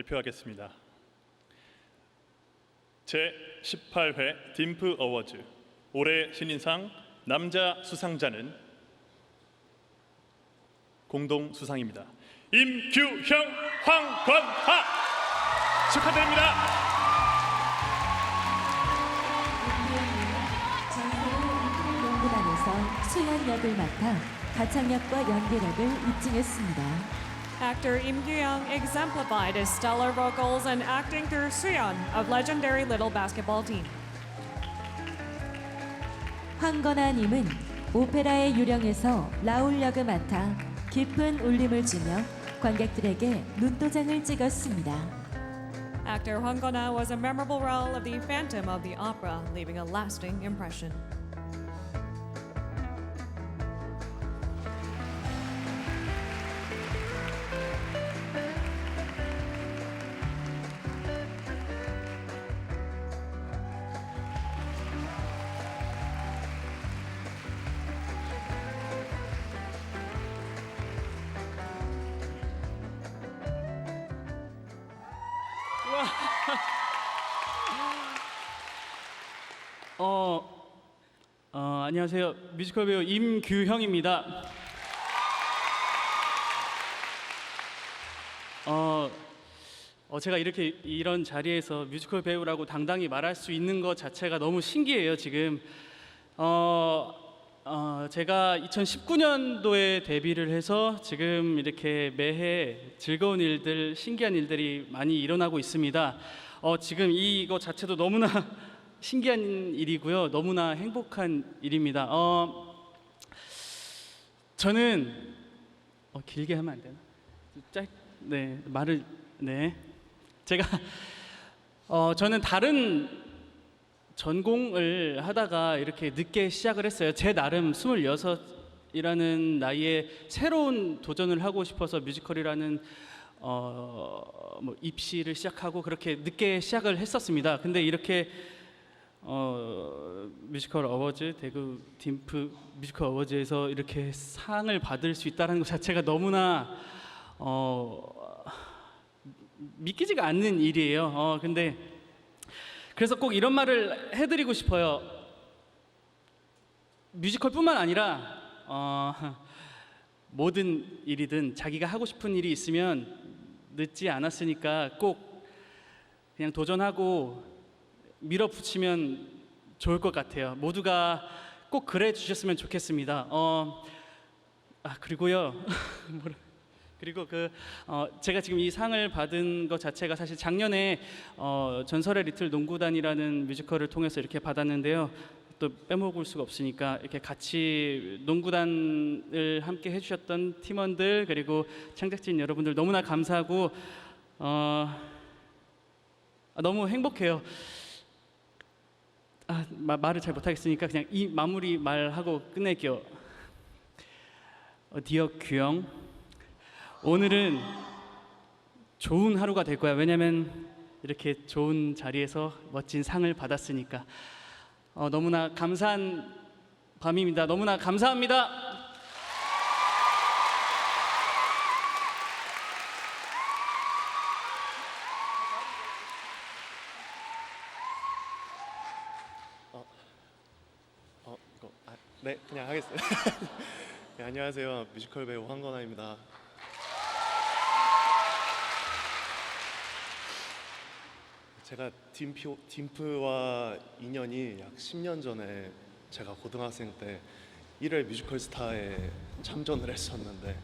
발표하겠습니다. 제18회 딤프 어워즈 올해 신인상 남자 수상자는 공동 수상입니다. 임규형, 황건하 축하드립니다. 농구단에서 수연 역을 맡아 가창력과 연기력을 입증했습니다. Actor Im Gyu-young exemplified his stellar vocals and acting through Suyeon of legendary Little Basketball Team. 황건아님은 오페라의 유령에서 라울 역을 맡아 깊은 울림을 주며 관객들에게 눈도장을 찍었습니다. Actor Hwang Gona was a memorable role of the Phantom of the Opera, leaving a lasting impression. 안녕하세요. 뮤지컬 배우 임규형입니다. 제가 이런 자리에서 뮤지컬 배우라고 당당히 말할 수 있는 것 자체가 너무 신기해요. 지금 제가 2019년도에 데뷔를 해서 지금 이렇게 매해 즐거운 일들, 신기한 일들이 많이 일어나고 있습니다. 지금 이거 자체도 너무나 신기한 일이고요. 너무나 행복한 일입니다. 저는 길게 하면 안 되나? 제가 저는 다른 전공을 하다가 이렇게 늦게 시작을 했어요. 제 나름 26이라는 나이에 새로운 도전을 하고 싶어서 뮤지컬이라는 입시를 시작하고 그렇게 늦게 시작을 했었습니다. 근데 이렇게 뮤지컬 어워즈, 대구 딤프 뮤지컬 어워즈에서 이렇게 상을 받을 수 있다는 것 자체가 너무나 믿기지가 않는 일이에요. 근데 그래서 꼭 이런 말을 해드리고 싶어요. 뮤지컬뿐만 아니라 모든 일이든 자기가 하고 싶은 일이 있으면 늦지 않았으니까 꼭 그냥 도전하고 밀어붙이면 좋을 것 같아요. 모두가 꼭 그래 주셨으면 좋겠습니다. 그리고요. 그리고 제가 지금 이 상을 받은 것 자체가 사실 작년에 전설의 리틀 농구단이라는 뮤지컬을 통해서 이렇게 받았는데요. 또 빼먹을 수가 없으니까 이렇게 같이 농구단을 함께 해주셨던 팀원들 그리고 창작진 여러분들 너무나 감사하고 너무 행복해요. 말을 잘 못하겠으니까 그냥 이 마무리 말하고 끝낼게요. 디어 규영, 오늘은 좋은 하루가 될 거야. 왜냐면 이렇게 좋은 자리에서 멋진 상을 받았으니까. 너무나 감사한 밤입니다. 너무나 감사합니다. 네, 그냥 하겠습니다. 네, 안녕하세요. 뮤지컬 배우 황건아입니다. 제가 딤프와 인연이 약 10년 전에 제가 고등학생 때 1회 뮤지컬 스타에 참전을 했었는데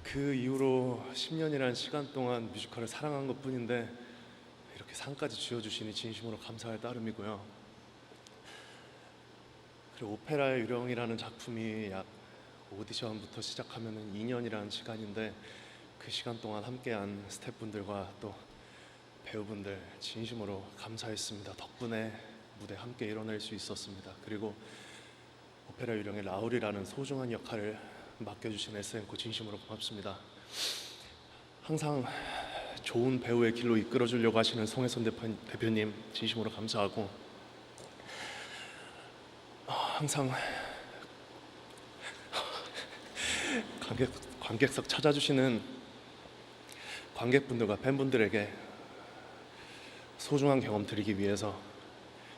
그 이후로 10년이라는 시간 동안 뮤지컬을 사랑한 것뿐인데 이렇게 상까지 쥐어주시니 진심으로 감사할 따름이고요. 그리고 오페라의 유령이라는 작품이 약 오디션부터 시작하면 2년이라는 시간인데 그 시간 동안 함께한 스태프분들과 또 배우분들 진심으로 감사했습니다. 덕분에 무대 함께 이뤄낼 수 있었습니다. 그리고 오페라 유령의 라울이라는 소중한 역할을 맡겨주신 SN코 진심으로 고맙습니다. 항상 좋은 배우의 길로 이끌어주려고 하시는 송혜선 대표님 진심으로 감사하고 항상 관객석 찾아주시는 관객분들과 팬분들에게 소중한 경험 드리기 위해서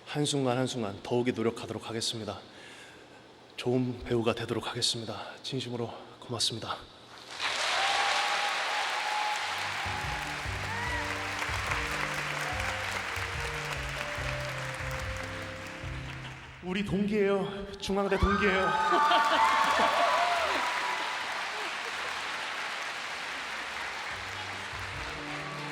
한순간 한순간 더욱이 노력하도록 하겠습니다. 좋은 배우가 되도록 하겠습니다. 진심으로 고맙습니다. 우리 동기예요. 중앙대 동기예요.